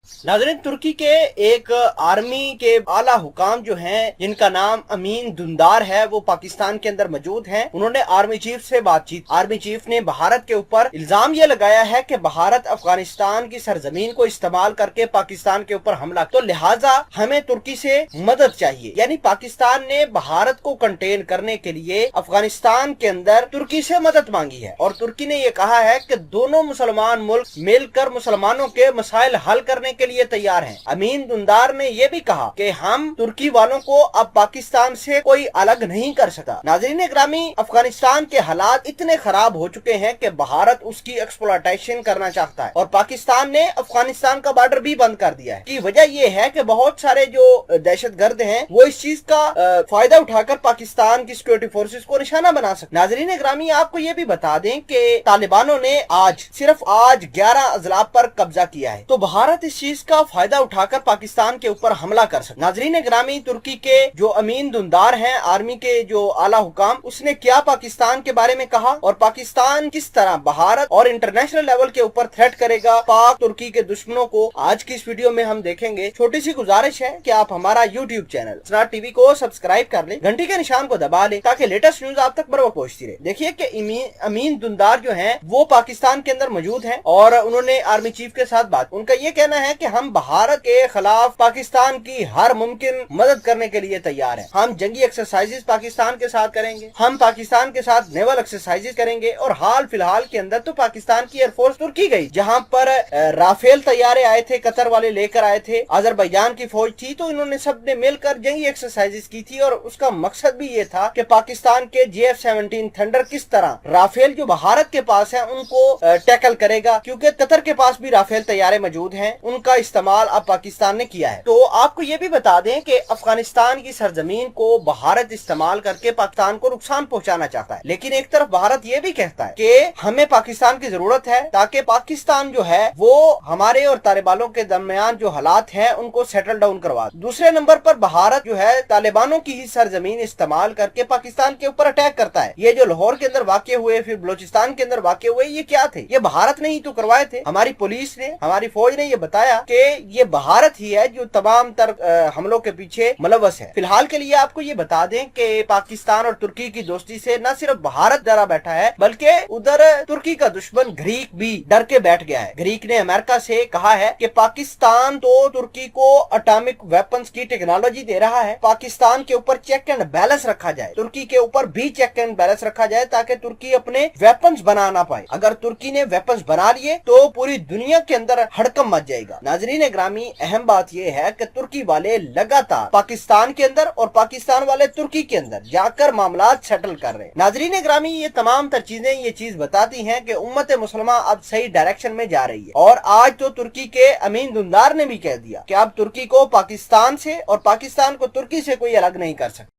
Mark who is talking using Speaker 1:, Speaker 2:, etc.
Speaker 1: नाज़रीन, तुर्की के एक आर्मी के आला हुकाम जो हैं, जिनका नाम अमीन दुंदार है, वो पाकिस्तान के अंदर मौजूद हैं। उन्होंने आर्मी चीफ से बातचीत। आर्मी चीफ ने भारत के ऊपर इल्जाम ये लगाया है कि भारत अफगानिस्तान की सरजमीन को इस्तेमाल करके पाकिस्तान के ऊपर हमला, तो लिहाजा हमें तुर्की से मदद चाहिए। यानी पाकिस्तान ने भारत को कंटेन करने के लिए अफगानिस्तान के अंदर तुर्की से मदद मांगी है, और तुर्की ने ये कहा है कि दोनों मुसलमान मुल्क मिलकर मुसलमानों के मसाइल हल करने के लिए तैयार हैं। अमीन दुंदार ने यह भी कहा कि हम तुर्की वालों को अब पाकिस्तान से कोई अलग नहीं कर सकता। नाज़रीन ग्रामी, अफगानिस्तान के हालात इतने खराब हो चुके हैं कि भारत उसकी एक्सप्लॉयटेशन करना चाहता है, और पाकिस्तान ने अफगानिस्तान का बॉर्डर भी बंद कर दिया है। की वजह यह है कि बहुत सारे जो दहशतगर्द हैं वो इस चीज का फायदा उठाकर पाकिस्तान की सिक्योरिटी फोर्सेस को निशाना बना सकते। नाज़रीन ग्रामी, आपको ये भी बता दें कि तालिबानों ने सिर्फ आज 11 अजला पर कब्जा किया है, तो भारत इस चीज का फायदा उठाकर पाकिस्तान के ऊपर हमला कर सकता। नाज़रीन ग्रामी, तुर्की के जो अमीन दुंदार हैं, आर्मी के जो आला हुकाम, उसने क्या पाकिस्तान के बारे में कहा और पाकिस्तान किस तरह भारत और इंटरनेशनल लेवल के ऊपर थ्रेट करेगा पाक तुर्की के दुश्मनों को, आज की इस वीडियो में हम देखेंगे। छोटी सी गुजारिश है कि आप हमारा यूट्यूब चैनल स्नाट टीवी को सब्सक्राइब कर ले, घंटी के निशान को दबा ले, ताकि लेटेस्ट न्यूज आप तक बर वक्त पहुंचती रहे। देखिए कि अमीन दुंदार जो हैं वो पाकिस्तान के अंदर मौजूद हैं, और उन्होंने आर्मी चीफ के साथ बात। उनका ये कहना है कि हम भारत के खिलाफ पाकिस्तान की हर मुमकिन मदद करने के लिए तैयार हैं। हम जंगी एक्सरसाइजेस पाकिस्तान के साथ करेंगे, हम पाकिस्तान के साथ नेवल एक्सरसाइजेस करेंगे, और हाल फिलहाल के अंदर तो पाकिस्तान की एयरफोर्स तुर्की गई, जहां पर राफेल तैयारे आए थे, कतर वाले लेकर आए थे, अजरबैजान की फौज थी, तो इन्होंने सबने मिलकर जंगी एक्सरसाइजेस की थी, और उसका मकसद भी ये था कि पाकिस्तान के JF-17 थंडर किस तरह राफेल जो भारत के पास है उनको टैकल करेगा, क्योंकि कतर के पास भी राफेल तैयारे मौजूद हैं, उनका इस्तेमाल अब पाकिस्तान ने किया है। तो आपको ये भी बता दें कि अफगानिस्तान की सरजमीन को भारत इस्तेमाल करके पाकिस्तान को नुकसान पहुंचाना चाहता है, लेकिन एक तरफ भारत ये भी कहता है कि हमें पाकिस्तान की जरूरत है, ताकि पाकिस्तान जो है वो हमारे और तालिबानों के दरमियान जो हालात हैं उनको सेटल डाउन करवा। दूसरे नंबर पर भारत जो है तालिबानों की ही सरजमीन इस्तेमाल करके पाकिस्तान के ऊपर अटैक करता है। ये जो लाहौर के अंदर वाक़े हुए, फिर बलोचिस्तान के अंदर वाक़े हुए, ये क्या थे? ये भारत ने ही तो करवाए थे। हमारी पुलिस ने, हमारी फौज ने ये बताया कि ये भारत ही है जो तमाम हमलों के पीछे मुलव्वस है। फिलहाल के लिए आपको ये बता दें कि पाकिस्तान और तुर्की की दोस्ती से न सिर्फ भारत डरा बैठा है, बल्कि उधर तुर्की का दुश्मन ग्रीक भी डर के बैठ गया है। ग्रीक ने अमेरिका से कहा है कि पाकिस्तान तो तुर्की को एटॉमिक वेपन्स की टेक्नोलॉजी दे रहा है, पाकिस्तान के ऊपर चेक एंड बैलेंस रखा जाए, तुर्की के ऊपर भी चेक एंड बैलेंस रखा जाए, ताकि तुर्की अपने वेपन्स बना ना पाए। अगर तुर्की ने वेपन्स बना लिए तो पूरी दुनिया के अंदर हड़कंप मच जाएगा। नाज़रीन ग्रामी, अहम बात यह है कि तुर्की वाले लगातार पाकिस्तान के अंदर और पाकिस्तान वाले तुर्की के अंदर जाकर मामलात सेटल कर रहे हैं। नाज़रीन ग्रामी, ये तमाम तर चीजें ये चीज बताती हैं कि उम्मत मुसलमान अब सही डायरेक्शन में जा रही है, और आज तो तुर्की के अमीन दुंदार ने भी कह दिया कि अब तुर्की को पाकिस्तान से और पाकिस्तान को तुर्की से कोई अलग नहीं कर सकता।